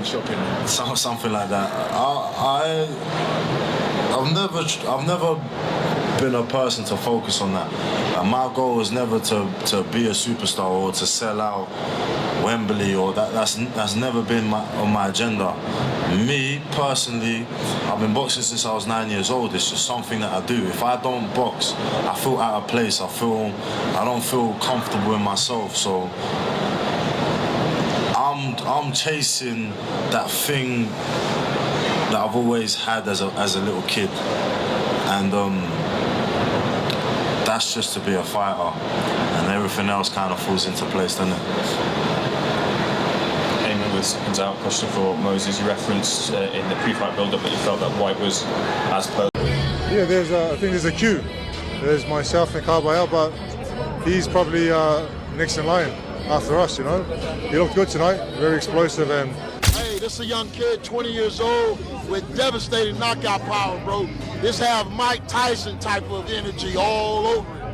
Shopping. Something like that. I've never been a person to focus on that. My goal is never to be a superstar or to sell out Wembley, or that's never been on my agenda. Me personally, I've been boxing since I was 9 years old. It's just something that I do. If I don't box, I feel out of place. I don't feel comfortable in myself. So I'm chasing that thing that I've always had as a little kid, and that's just to be a fighter, and everything else kind of falls into place, doesn't it? Aiming with seconds out, question for Moses. You referenced in the pre-fight build-up that you felt that Whyte was as posed. Yeah, I think there's a queue. There's myself and Carbayel, but he's probably next in line after us, you know. He looked good tonight, very explosive. And hey, this is a young kid, 20 years old, with devastating knockout power, bro. This have Mike Tyson type of energy all over it.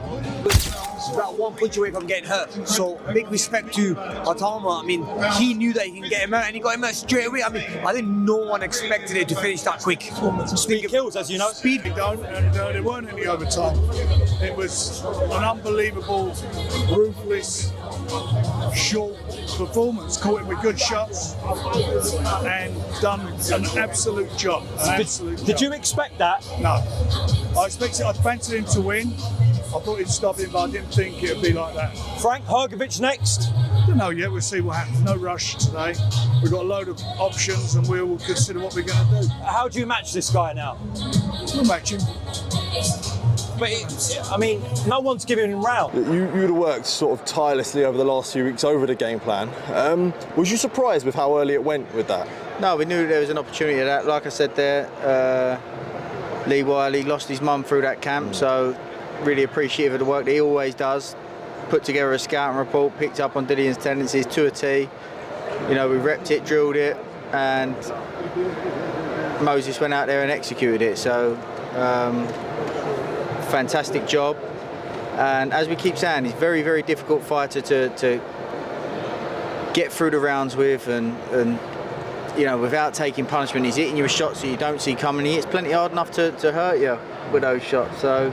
He's about one punch away from getting hurt. So big respect to Itauma. I mean, he knew that he can get him out, and he got him out straight away. I mean, I think no one expected it to finish that quick. Speed kills, as you know. Speed. And there weren't any overtime. It was an unbelievable, ruthless, short performance. Caught him with good shots and done an absolute job. Did you expect that? No. I fancied him to win. I thought he'd stop him, but I didn't think it would be like that. Frank Hrgovic next? Don't know yet. We'll see what happens. No rush today. We've got a load of options, and we'll consider what we're going to do. How do you match this guy now? We'll match him. But I mean, no one's giving him round. You'd have worked sort of tirelessly over the last few weeks over the game plan. Was you surprised with how early it went with that? No, we knew there was an opportunity of that. Like I said there, Lee Wiley lost his mum through that camp, so really appreciative of the work that he always does. Put together a scouting report, picked up on Dillian's tendencies to a T. You know, we repped it, drilled it, and Moses went out there and executed it. So, fantastic job. And as we keep saying, he's a very, very difficult fighter to get through the rounds with, and you know, without taking punishment. He's hitting you with shots that you don't see coming. He hits plenty hard enough to hurt you with those shots. So,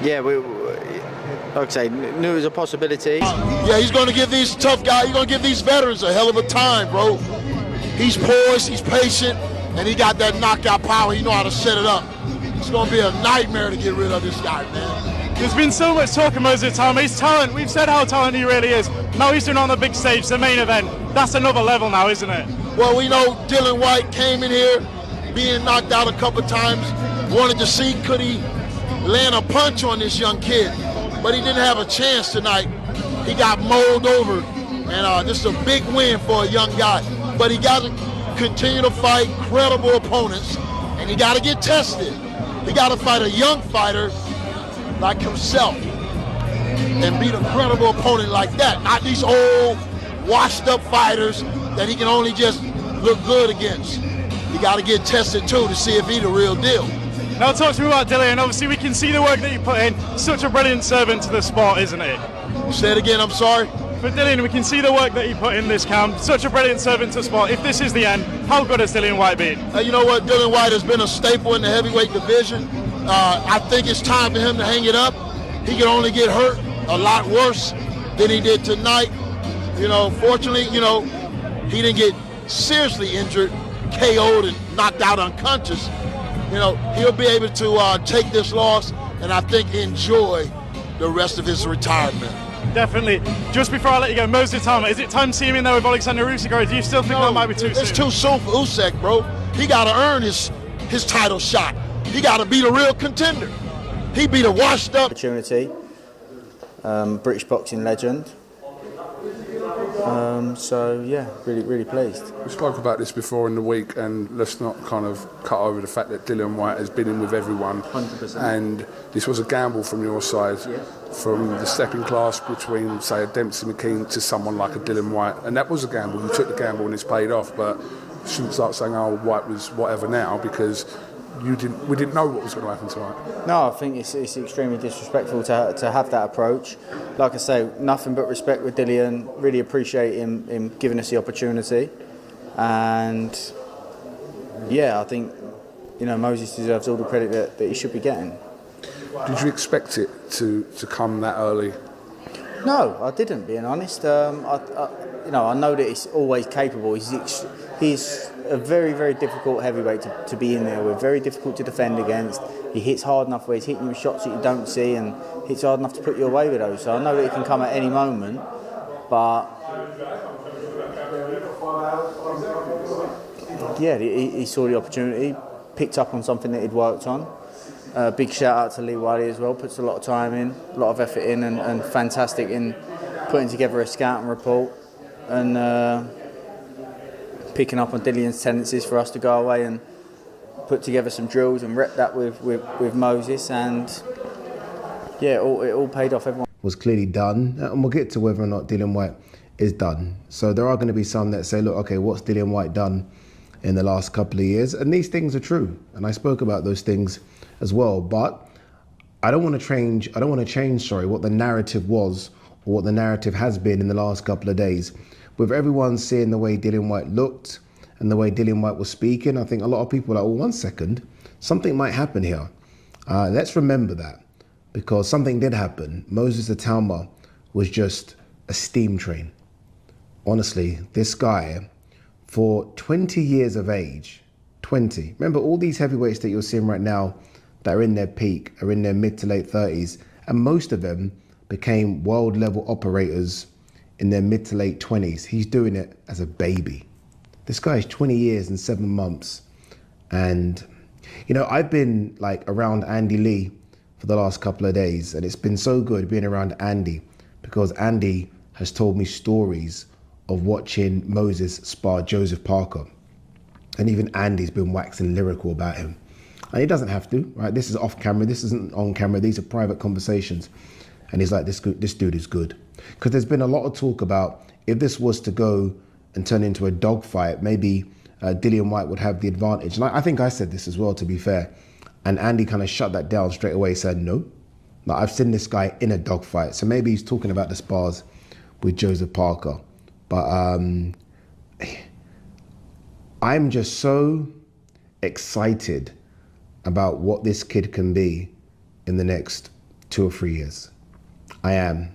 yeah, like I say, knew it was a possibility. Yeah, he's going to give these tough guys, he's going to give these veterans a hell of a time, bro. He's poised, he's patient, and he got that knockout power. He know how to set it up. It's going to be a nightmare to get rid of this guy, man. There's been so much talk of Moses Itauma. His talent, we've said how talented he really is. Now he's doing on the big stage, the main event. That's another level now, isn't it? Well, we know Dillian Whyte came in here being knocked out a couple times, wanted to see could he land a punch on this young kid, but he didn't have a chance tonight. He got mowed over, and this is a big win for a young guy. But he got to continue to fight credible opponents, and he got to get tested. He got to fight a young fighter like himself and beat a credible opponent like that, not these old, washed-up fighters that he can only just look good against. You got to get tested, too, to see if he's the real deal. Now talk to me about Dillian. Obviously we can see the work that you put in. Such a brilliant servant to the sport, isn't it? Say it again, I'm sorry? For Dillian, we can see the work that you put in this camp. Such a brilliant servant to the sport. If this is the end, how good has Dillian Whyte been? You know what, Dillian Whyte has been a staple in the heavyweight division. I think it's time for him to hang it up. He can only get hurt a lot worse than he did tonight. You know, fortunately, you know, he didn't get seriously injured, KO'd and knocked out unconscious. You know, he'll be able to take this loss and I think enjoy the rest of his retirement. Definitely. Just before I let you go, Moses Itauma, is it time to see him in there with Alexander Usyk, or do you still think that might be too soon? It's too soon for Usyk, bro. He got to earn his title shot. He got to be the real contender. He beat a washed-up opportunity. British boxing legend. So yeah, really pleased. We spoke about this before in the week, and let's not kind of cut over the fact that Dillian Whyte has been in with everyone. 100%. And this was a gamble from your side, from the stepping class between, say, a Dempsey McKean to someone like a Dillian Whyte, and that was a gamble. You took the gamble and it's paid off, but you shouldn't start saying, oh, Whyte was whatever now, because we didn't know what was going to happen tonight. No, I think it's extremely disrespectful to have that approach. Like I say, nothing but respect with Dillian. Really appreciate him giving us the opportunity. And yeah, I think Moses deserves all the credit that he should be getting. Did you expect it to come that early? No, I didn't. Being honest, I know that he's always capable. He's a very, very difficult heavyweight to be in there with. Very difficult to defend against. He hits hard enough where he's hitting you with shots that you don't see, and hits hard enough to put you away with those. So I know that he can come at any moment, but yeah, he saw the opportunity, picked up on something that he'd worked on. Big shout out to Lee Wiley as well. Puts a lot of time in, a lot of effort in, and fantastic in putting together a scouting report and picking up on Dillian's tendencies for us to go away and put together some drills and rep that with Moses, and yeah, it all paid off. Everyone was clearly done, and we'll get to whether or not Dillian Whyte is done. So there are going to be some that say, look, okay, what's Dillian Whyte done in the last couple of years? And these things are true, and I spoke about those things as well, but I don't want to change what the narrative was or what the narrative has been in the last couple of days. With everyone seeing the way Dillian Whyte looked and the way Dillian Whyte was speaking, I think a lot of people are like, well, 1 second, something might happen here. Let's remember that, because something did happen. Moses Itauma was just a steam train. Honestly, this guy, for 20 years of age, 20. Remember, all these heavyweights that you're seeing right now that are in their peak, are in their mid to late 30s, and most of them became world level operators in their mid to late 20s. He's doing it as a baby. This guy is 20 years and 7 months. And, I've been around Andy Lee for the last couple of days, and it's been so good being around Andy, because Andy has told me stories of watching Moses spar Joseph Parker. And even Andy's been waxing lyrical about him. And he doesn't have to, right? This is off camera, this isn't on camera, these are private conversations. And he's like, this dude is good. Because there's been a lot of talk about if this was to go and turn into a dogfight, maybe Dillian Whyte would have the advantage. And I think I said this as well, to be fair. And Andy kind of shut that down straight away, said no. I've seen this guy in a dogfight. So maybe he's talking about the spars with Joseph Parker. But I'm just so excited about what this kid can be in the next 2 or 3 years. I am.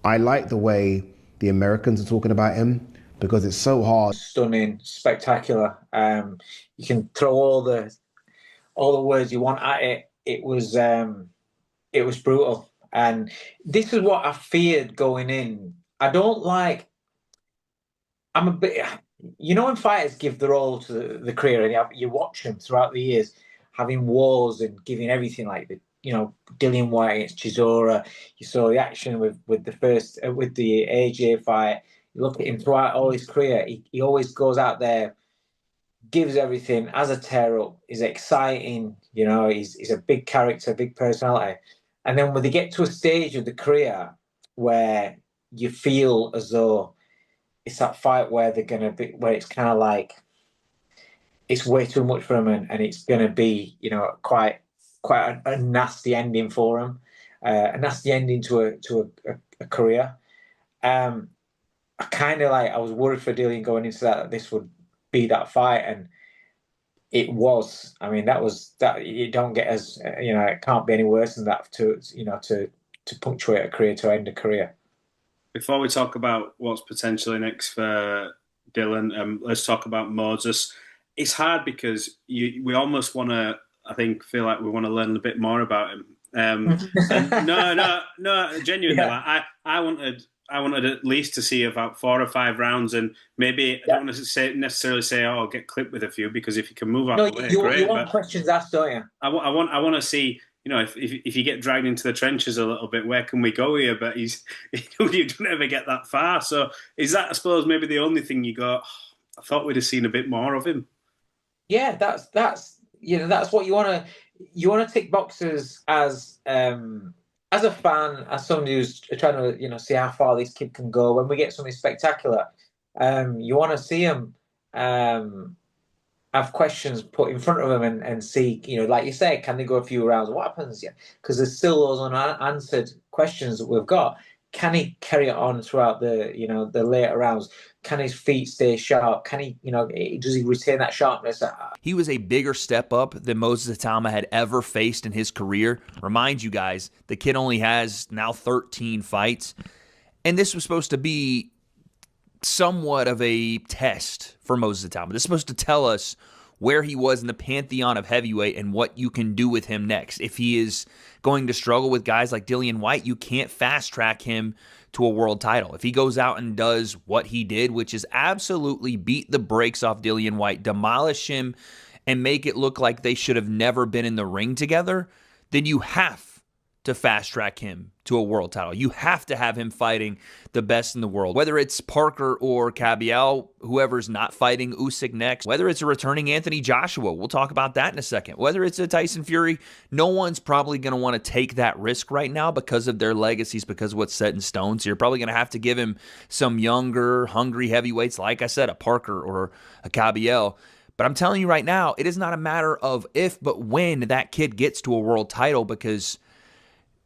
I like the way the Americans are talking about him, because it's so hard. Stunning, spectacular. You can throw all the words you want at it. It was brutal, and this is what I feared going in. I'm a bit. When fighters give their all to the career, and you watch them throughout the years, having wars and giving everything, like Dillian Whyte against Chisora. You saw the action with the AJ fight. You look at him throughout all his career. He always goes out there, gives everything, has a tear up. He's exciting. He's a big character, big personality. And then when they get to a stage of the career where you feel as though it's that fight where where it's kind of like it's way too much for him, and it's going to be, quite a nasty ending for him, a nasty ending to a career. I was worried for Dillian going into that this would be that fight, and it was. I mean, that you don't get as it can't be any worse than that to punctuate a career, to end a career. Before we talk about what's potentially next for Dillian, let's talk about Moses. It's hard because we almost want to, I think, feel like we want to learn a bit more about him. And no, genuinely, yeah. I wanted at least to see about 4 or 5 rounds, and maybe I don't want to necessarily say, "Oh, I'll get clipped with a few," because if you can move out the way, great. You want questions asked, don't you? I want to see. If you get dragged into the trenches a little bit, where can we go here? But you don't ever get that far. So is that, I suppose, maybe the only thing you go, I thought we'd have seen a bit more of him. Yeah, that's what you want to. You want to tick boxes as a fan, as somebody who's trying to see how far this kid can go. When we get something spectacular, you want to see him have questions put in front of them and see, like you say, can they go a few rounds? What happens? Yeah, because there's still those unanswered questions that we've got. can he carry it on throughout the later rounds? Can his feet stay sharp? Can he, does he retain that sharpness? He was a bigger step up than Moses Itauma had ever faced in his career. Remind you guys, the kid only has now 13 fights. And this was supposed to be somewhat of a test for Moses Itauma. This is supposed to tell us where he was in the pantheon of heavyweight and what you can do with him next. If he is going to struggle with guys like Dillian Whyte, you can't fast track him to a world title. If he goes out and does what he did, which is absolutely beat the brakes off Dillian Whyte, demolish him, and make it look like they should have never been in the ring together, then you have to fast track him to a world title. You have to have him fighting the best in the world. Whether it's Parker or Cabiel, whoever's not fighting Usyk next, whether it's a returning Anthony Joshua, we'll talk about that in a second. Whether it's a Tyson Fury, no one's probably going to want to take that risk right now because of their legacies, because of what's set in stone. So you're probably going to have to give him some younger, hungry heavyweights, like I said, a Parker or a Cabiel. But I'm telling you right now, it is not a matter of if, but when that kid gets to a world title, because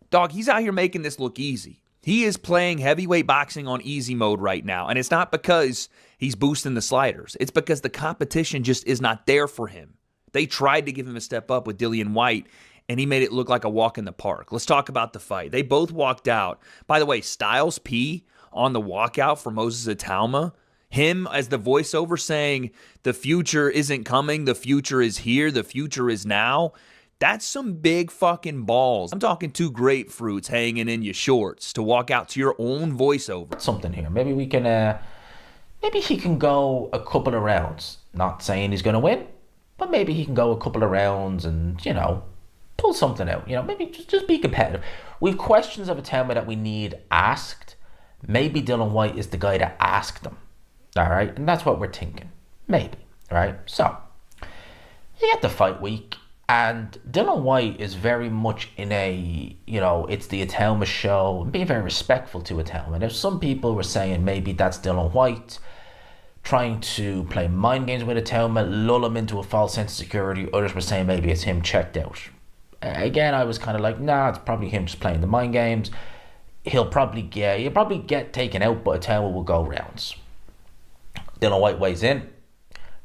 dog, he's out here making this look easy. He is playing heavyweight boxing on easy mode right now. And it's not because he's boosting the sliders. It's because the competition just is not there for him. They tried to give him a step up with Dillian Whyte, and he made it look like a walk in the park. Let's talk about the fight. They both walked out. By the way, Styles P on the walkout for Moses Itauma, him as the voiceover saying, the future isn't coming, the future is here, the future is now. That's some big fucking balls. I'm talking 2 grapefruits hanging in your shorts to walk out to your own voiceover. Something here. Maybe we can, maybe he can go a couple of rounds. Not saying he's going to win, but maybe he can go a couple of rounds and, pull something out. Maybe just be competitive. We've questions of Itauma that we need asked. Maybe Dillian Whyte is the guy to ask them. All right? And that's what we're thinking. Maybe. All right? So, you get the fight week. And Dillian Whyte is very much in a, it's the Itauma show, and being very respectful to Itauma. Now, some people were saying maybe that's Dillian Whyte trying to play mind games with Itauma, lull him into a false sense of security. Others were saying maybe it's him checked out. Again, I was kind of like, nah, it's probably him just playing the mind games. He'll probably get taken out, but Itauma will go rounds. Dillian Whyte weighs in.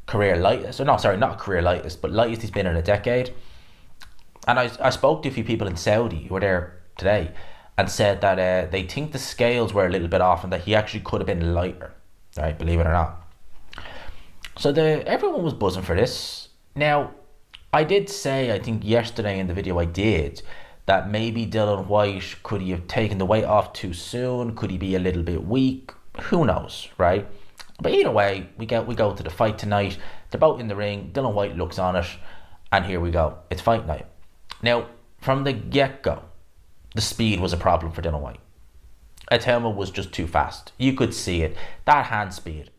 Career lightest, or no, sorry, not career lightest, but lightest he's been in a decade. And I spoke to a few people in Saudi who were there today and said that they think the scales were a little bit off and that he actually could have been lighter, right? Believe it or not. So everyone was buzzing for this. Now, I did say, I think yesterday in the video I did, that maybe Dillian Whyte, could he have taken the weight off too soon? Could he be a little bit weak? Who knows, right? But either way, we go to the fight tonight. They're both in the ring. Dillian Whyte looks on it. And here we go. It's fight night. Now, from the get-go, the speed was a problem for Dillian Whyte. Itauma was just too fast. You could see it. That hand speed,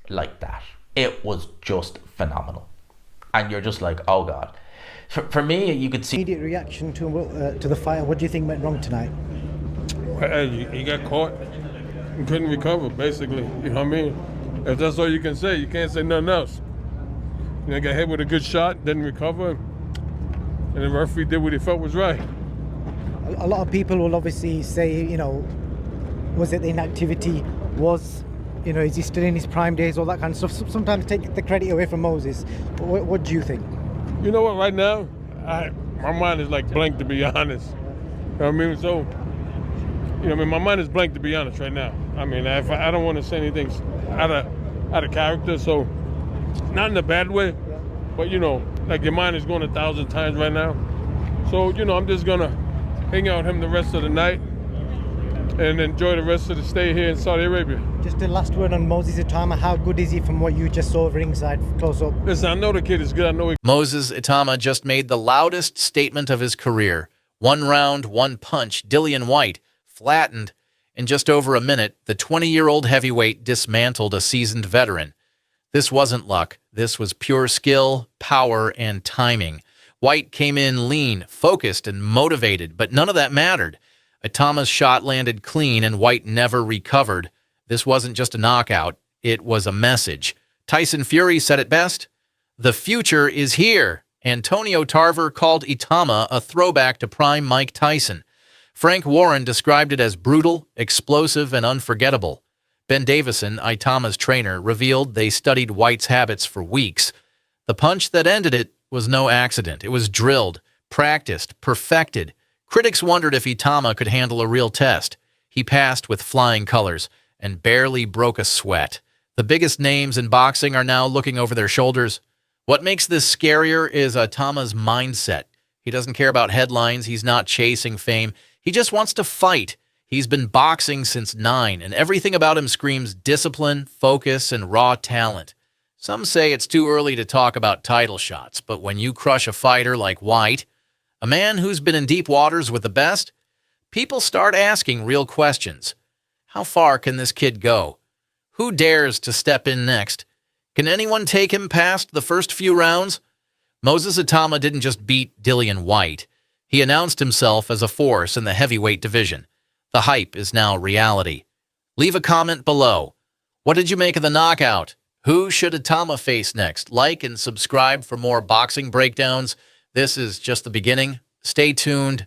like that. It was just phenomenal. And you're just like, oh God. For me, you could see... Immediate reaction to the fight. What do you think went wrong tonight? Well, he got caught. He couldn't recover, basically. You know what I mean? If that's all you can say, you can't say nothing else. Got hit with a good shot, didn't recover, and the referee did what he felt was right. A lot of people will obviously say, was it the inactivity? Is he still in his prime days, all that kind of stuff. Sometimes take the credit away from Moses. What do you think? You know what, right now, my mind is like blank, to be honest. You know what I mean? So, my mind is blank, to be honest, right now. I mean, I don't want to say anything out of character, so not in a bad way, but like your mind is going 1,000 times right now. So I'm just gonna hang out with him the rest of the night and enjoy the rest of the stay here in Saudi Arabia. Just a last word on Moses Itauma. How good is he from what you just saw ringside close up? Listen, I know the kid is good. I know Moses Itauma just made the loudest statement of his career. 1 round, 1 punch. Dillian Whyte flattened. In just over a minute, the 20-year-old heavyweight dismantled a seasoned veteran. This wasn't luck. This was pure skill, power, and timing. Whyte came in lean, focused, and motivated, but none of that mattered. Itauma's shot landed clean, and Whyte never recovered. This wasn't just a knockout. It was a message. Tyson Fury said it best, "The future is here." Antonio Tarver called Itauma a throwback to prime Mike Tyson. Frank Warren described it as brutal, explosive, and unforgettable. Ben Davison, Itauma's trainer, revealed they studied Whyte's habits for weeks. The punch that ended it was no accident. It was drilled, practiced, perfected. Critics wondered if Itauma could handle a real test. He passed with flying colors and barely broke a sweat. The biggest names in boxing are now looking over their shoulders. What makes this scarier is Itauma's mindset. He doesn't care about headlines. He's not chasing fame. He just wants to fight. He's been boxing since 9, and everything about him screams discipline, focus, and raw talent. Some say it's too early to talk about title shots, but when you crush a fighter like Whyte, a man who's been in deep waters with the best, people start asking real questions. How far can this kid go? Who dares to step in next? Can anyone take him past the first few rounds? Moses Itauma didn't just beat Dillian Whyte. He announced himself as a force in the heavyweight division. The hype is now reality. Leave a comment below. What did you make of the knockout? Who should Itauma face next? Like and subscribe for more boxing breakdowns. This is just the beginning. Stay tuned.